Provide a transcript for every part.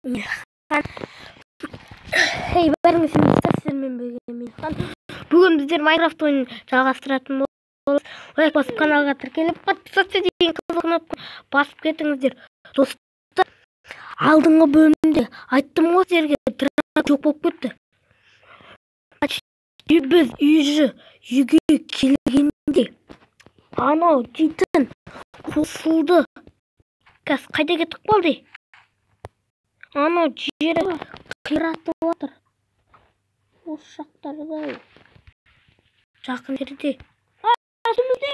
Hey, бәріңізге сіздермен бірге Мейірхан. Бүгін біздер Майнкрафт ойынын жалғастыратын боламыз. Лайк басып каналға тіркеліп, подписаться деген қызыл кнопканы басып кетіңіздер. Достар, алдыңғы бөлімде айттым ғой сіздерге, дракон жоқ болып кетті. Біз үйге келгенде анау дейтін қосылды. Қазір қайда кетіп қалды? Анау жері қиратып отыр. Осы жақтарда жақын жерде. Асымызде.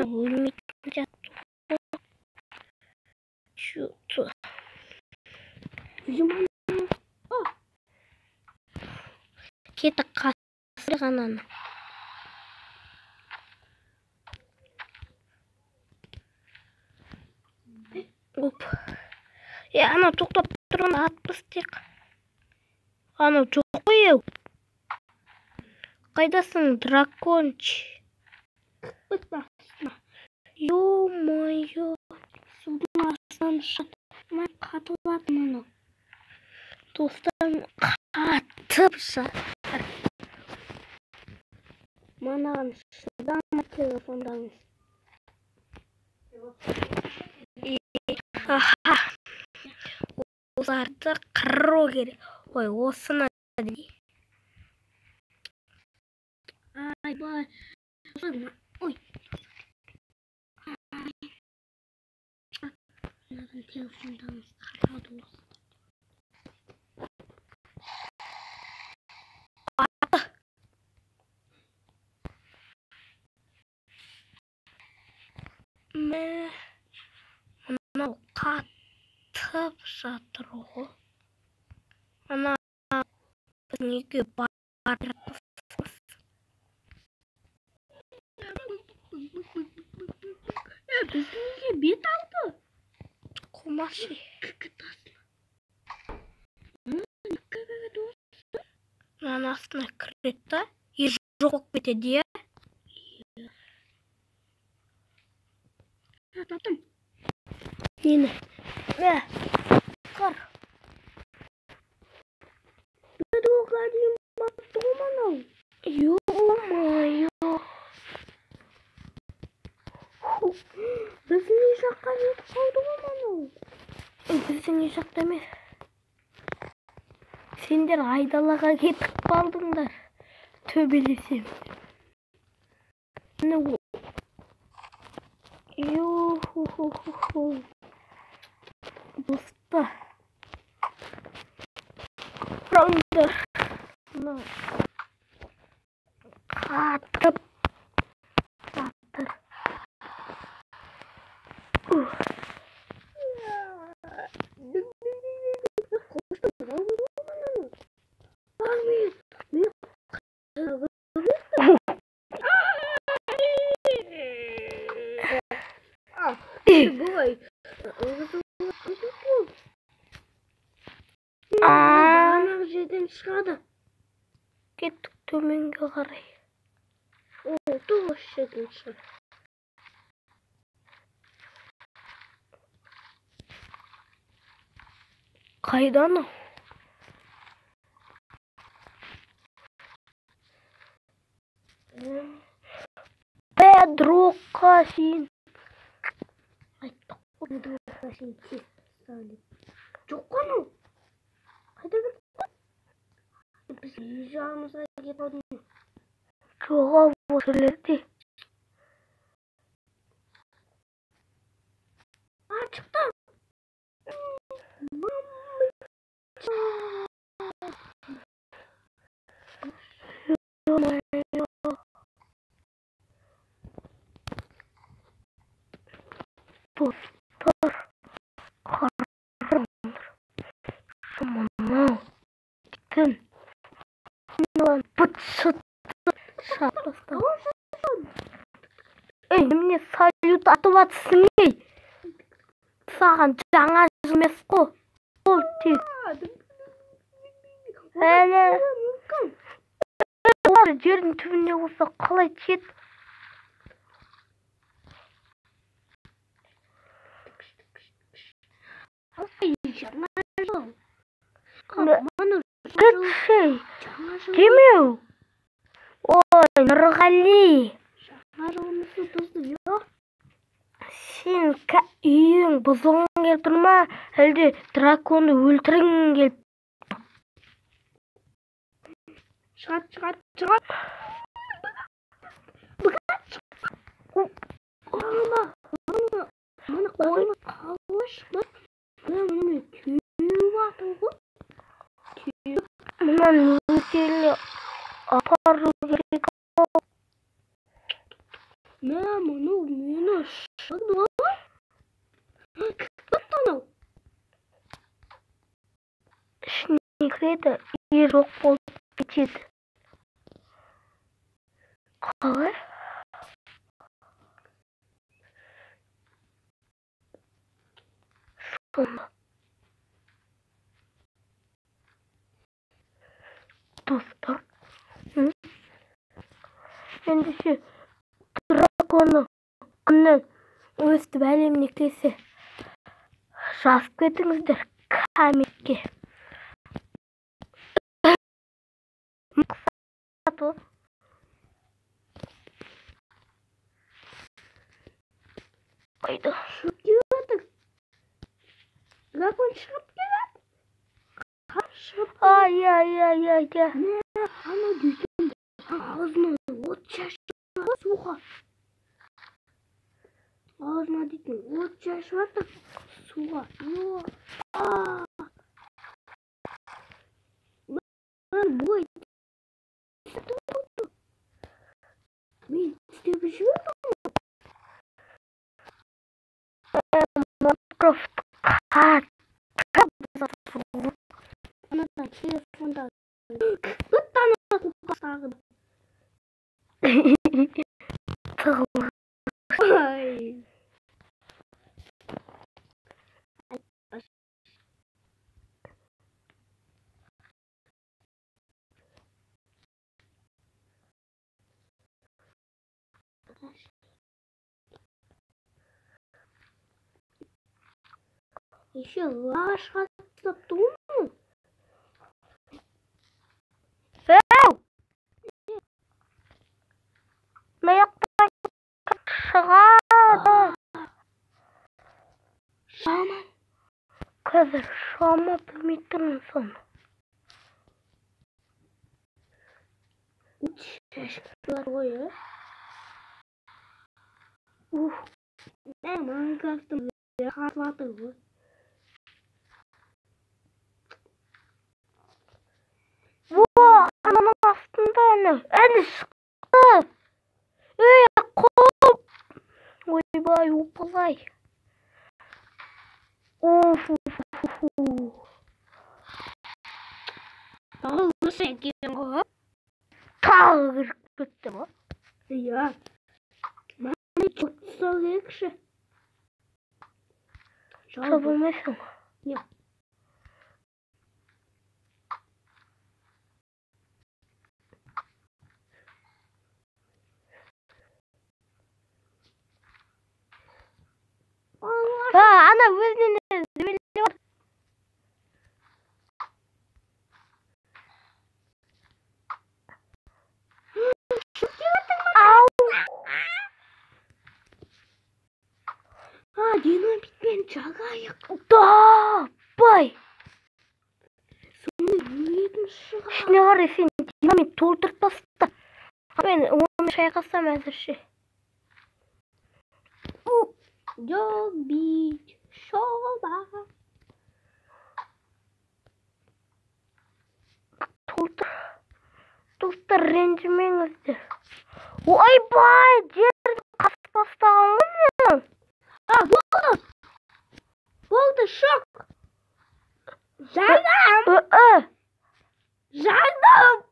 Өлмейтін жатты. Шуты. Кеті қасыр ғананы. Оп. Анау тоқтап тұрған атпыз тек. Анау жоқ қой еу. Қайдасың, драконч? Ё-моё. Судың астынан шатырмай қатылады мұны. Достарым қатып жатыр. Манаған шыдама телефондаңыз. Оларды қыру керек. Ой, осыны дей. Ай-бай. Ой. Манаған телефондаңыз қатады осы. Мынау қатып жатыр ғой. Ана біздің үйге барып біздің үйге бет алды. Қомашы. Мынаның астына кіреді да, жоқ болып кетеді, иә? Таптым. Нені? Қар. Бәдуға дейін баттым анау. Ё-моё. Біздің үй жаққа жетіп қалды ғой анау. Біздің үй жақта емес. Сендер айдалаға кетіп қалдыңдар. Төбелесем. Ю-ху-ху-ху-ху. Достар. Құрамдар. Қатып жатыр. Бағанағы жерден шығады. Кеттік төменге қарай. Олды осы жерден шығады. Қайдан ол? Бедрокқа шейін. Айттық қой, бедрокқа шейін тез салып. Жоқ қой. Қайда кетті? Біз үй жағымызға кетіп алдым. Жоға осы жерде. Шықты. Достар, қараңдар. Мынау дейтін мынау быт-шытты шатыстан. Немене салют атып атсың, ей? Саған жаңа жыл емес қой. Ол тек. Жердің түбіне болса қалай кет? жаңа Кіші, демеу. Ой, Нұрғали. жаңа жылымызды бұзды, жоқ? Сен үйің бұзылғың келіп тұр ма? Әлде драконды өлтіргің келіп? Шығат. Мына қалаш ма? Мына түйе батыр ғой. Мұнан өтелі апару керек. Мені шықты ғой. Күтті анау. Ішіне кіреді, үй жоқ болып кетеді. Қалай? Соны. Достар. Ендеше драконы күннен өстіп әлеміне келсе жазып кетіңіздер комментке. Мақсат ол. Қайда? Шығып келеді. Дракон шығып келеді. Ай. Ана дейтін ağzına от шашып суға. Ağzına дейтін от шашып суға. Мен бой мен істеп жүрмін. Майнкрафт Анадан телефонда бұттаны қупастағын. Ой. Еще лашқа тұптың мұн? Маяқтан шығады. Шаман. Қазір шама білмей тұрмын соны. Шашқылар ғой, Мен Майнкрафттың қатыватыр ғой. Ананың астында әні шықты. Қоп. Ойбай, опалай. Тағы өсі екен ғой. Тағы кіріп кетті ма? Иә. Мәне çok тұсау керекші. Табылмайсың. Иә. Ана өзінен зібелі бар. Динамитпен жағайық. Бай. Соны өлетін шығар. Ішіне қарай сен динамит толтырып таста. Мен оны шайқасам әзірше. Жоқ бит шоба. Толтыр ренжімеңіздер. Ойбай, жерді қасып тастаған ғой. Болды шок. Жардым.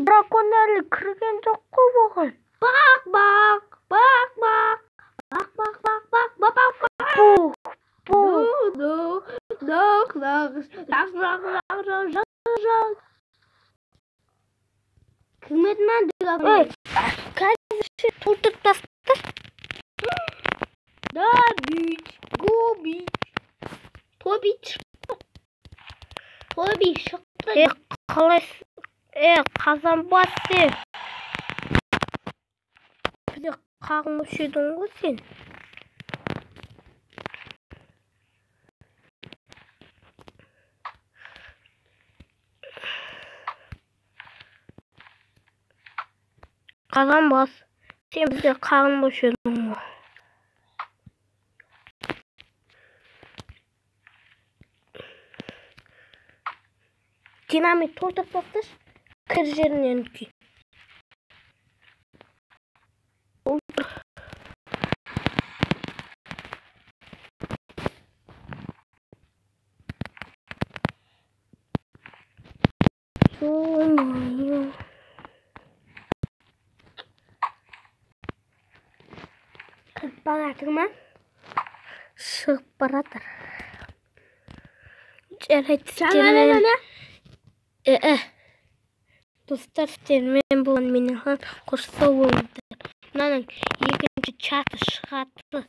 Дракон әлі кірген жоқ қой оған. Бақ. Кімедмен дракон. Қазір толтырып таста. Да бит. Го бит шықты. Той бит шықты. Қалай қазанбас де. Бізде қағылып едің ғой сен. Қазанбас. Сен бізде қағылып едің ғой. Динамит толтырып тасташ, кір жерінен күй. Кіріп баратыр ма? Шығып баратыр. Жарайды, Жаңа. Достар, сіздермен болған менің қоштасу болыңыздар. Мынаның екінші чаты шығады.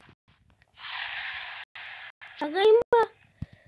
Ағайын